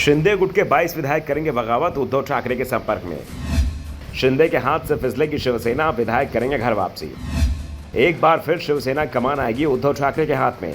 शिंदे गुट के 22 विधायक करेंगे बगावत, उद्धव ठाकरे के संपर्क में। शिंदे के हाथ से फिसलेगी शिवसेना, विधायक करेंगे घर वापसी। एक बार फिर शिवसेना कमान आएगी उद्धव ठाकरे के हाथ में।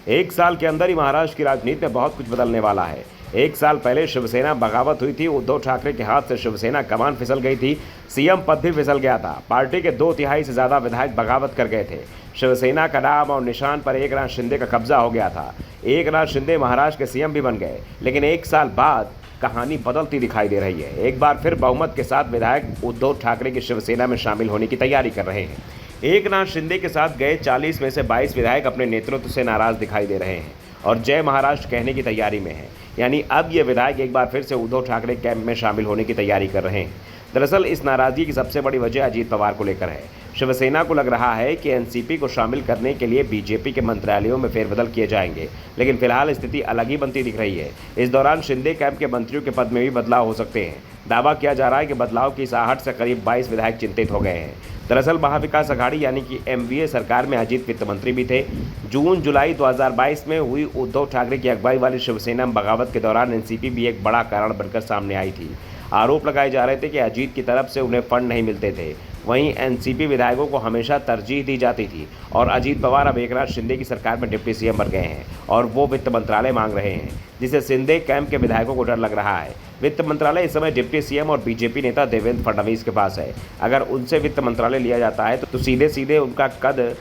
एक साल के अंदर ही महाराष्ट्र की राजनीति में बहुत कुछ बदलने वाला है। एक साल पहले शिवसेना बगावत हुई थी, उद्धव ठाकरे के हाथ से शिवसेना कमान फिसल गई थी, सीएम पद भी फिसल गया था। पार्टी के 2/3 से ज्यादा विधायक बगावत कर गए थे। शिवसेना का नाम और निशान पर एकनाथ शिंदे का कब्जा हो गया था। एकनाथ शिंदे महाराष्ट्र के सीएम भी बन गए, लेकिन एक साल बाद कहानी बदलती दिखाई दे रही है। एक बार फिर बहुमत के साथ विधायक उद्धव ठाकरे की शिवसेना में शामिल होने की तैयारी कर रहे हैं। एकनाथ शिंदे के साथ गए 40 में से 22 विधायक अपने नेतृत्व से नाराज दिखाई दे रहे हैं और जय महाराष्ट्र कहने की तैयारी में है। यानी अब ये विधायक एक बार फिर से उद्धव ठाकरे कैंप में शामिल होने की तैयारी कर रहे हैं। दरअसल इस नाराजगी की सबसे बड़ी वजह अजीत पवार को लेकर है। शिवसेना को लग रहा है कि एनसीपी को शामिल करने के लिए बीजेपी के मंत्रालयों में फेरबदल किए जाएंगे, लेकिन फिलहाल स्थिति अलग ही बनती दिख रही है। इस दौरान शिंदे कैंप के मंत्रियों के पद में भी बदलाव हो सकते हैं। दावा किया जा रहा है कि बदलाव की इस आहट से करीब 22 विधायक चिंतित हो गए हैं। दरअसल महाविकास अघाड़ी यानी कि एमवीए सरकार में अजीत वित्त मंत्री भी थे। जून-जुलाई 2022 में हुई उद्धव ठाकरे की अगुवाई वाली शिवसेना बगावत के दौरान एनसीपी भी एक बड़ा कारण बनकर सामने आई थी। आरोप लगाए जा रहे थे कि अजीत की तरफ से उन्हें फंड नहीं मिलते थे। वहीं एनसीपी विधायकों को हमेशा तरजीह दी जाती थी और अजीत पवार अब एकनाथ शिंदे की सरकार में डिप्टी सीएम बन गए हैं और वो वित्त मंत्रालय मांग रहे हैं, जिसे शिंदे कैंप के विधायकों को डर लग रहा है। वित्त मंत्रालय इस समय डिप्टी सीएम और बीजेपी नेता देवेंद्र फडणवीस के पास है। अगर उनसे वित्त मंत्रालय लिया जाता है तो सीधे सीधे उनका कद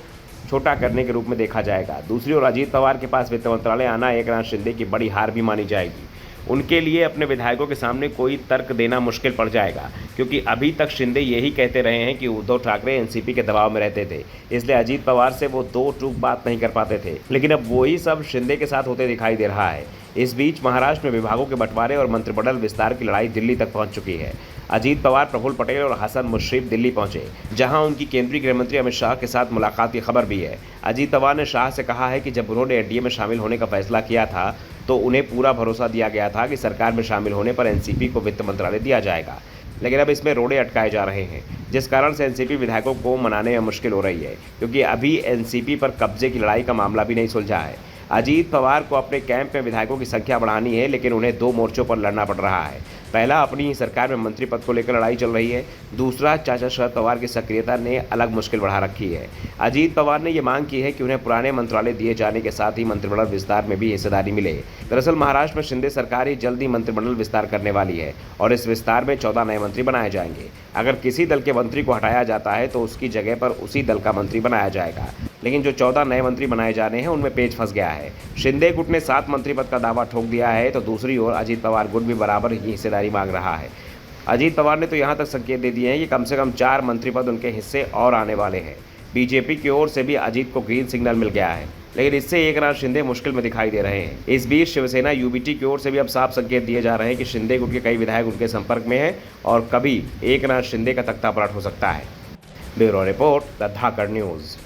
छोटा करने के रूप में देखा जाएगा। दूसरी ओर अजीत पवार के पास वित्त मंत्रालय आना एकनाथ शिंदे की बड़ी हार भी मानी जाएगी। उनके लिए अपने विधायकों के सामने कोई तर्क देना मुश्किल पड़ जाएगा, क्योंकि अभी तक शिंदे यही कहते रहे हैं कि उद्धव ठाकरे एनसीपी के दबाव में रहते थे, इसलिए अजीत पवार से वो दो टूक बात नहीं कर पाते थे। लेकिन अब वही सब शिंदे के साथ होते दिखाई दे रहा है। इस बीच महाराष्ट्र में विभागों के बंटवारे और मंत्रिमंडल विस्तार की लड़ाई दिल्ली तक पहुंच चुकी है। अजीत पवार, प्रफुल्ल पटेल और हसन मुश्रीफ दिल्ली पहुंचे, जहां उनकी केंद्रीय गृह मंत्री अमित शाह के साथ मुलाकात की खबर भी है। अजीत पवार ने शाह से कहा है कि जब उन्होंने एनडीए में शामिल होने का फैसला किया था तो उन्हें पूरा भरोसा दिया गया था कि सरकार में शामिल होने पर एनसीपी को वित्त मंत्रालय दिया जाएगा, लेकिन अब इसमें रोड़े अटकाए जा रहे हैं, जिस कारण से एनसीपी विधायकों को मनाने में मुश्किल हो रही है, क्योंकि अभी एनसीपी पर कब्जे की लड़ाई का मामला भी नहीं सुलझा है। अजीत पवार को अपने कैंप में विधायकों की संख्या बढ़ानी है, लेकिन उन्हें 2 मोर्चों पर लड़ना पड़ रहा है। पहला, अपनी ही सरकार में मंत्री पद को लेकर लड़ाई चल रही है। दूसरा, चाचा शरद पवार की सक्रियता ने अलग मुश्किल बढ़ा रखी है। अजीत पवार ने ये मांग की है कि उन्हें पुराने मंत्रालय दिए जाने के साथ ही मंत्रिमंडल विस्तार में भी हिस्सेदारी मिले। दरअसल महाराष्ट्र में शिंदे सरकार ही जल्द ही मंत्रिमंडल विस्तार करने वाली है और इस विस्तार में 14 नए मंत्री बनाए जाएंगे। अगर किसी दल के मंत्री को हटाया जाता है तो उसकी जगह पर उसी दल का मंत्री बनाया जाएगा, लेकिन जो 14 नए मंत्री बनाए जाने हैं उनमें पेच फंस गया है। शिंदे गुट ने 7 मंत्री पद का दावा ठोक दिया है, तो दूसरी ओर अजीत पवार गुट भी बराबर ही हिस्सेदारी मांग रहा है। अजीत पवार ने तो यहाँ तक संकेत दे दिए हैं कि कम से कम 4 मंत्री पद उनके हिस्से और आने वाले हैं। बीजेपी की ओर से भी अजीत को ग्रीन सिग्नल मिल गया है, लेकिन इससे एकनाथ शिंदे मुश्किल में दिखाई दे रहे हैं। इस बीच शिवसेना यूबीटी की ओर से भी अब साफ संकेत दिए जा रहे हैं कि शिंदे गुट के कई विधायक उनके संपर्क में हैं और कभी एकनाथ शिंदे का तख्ता पलट हो सकता है। Bureau report, the Dhakad news.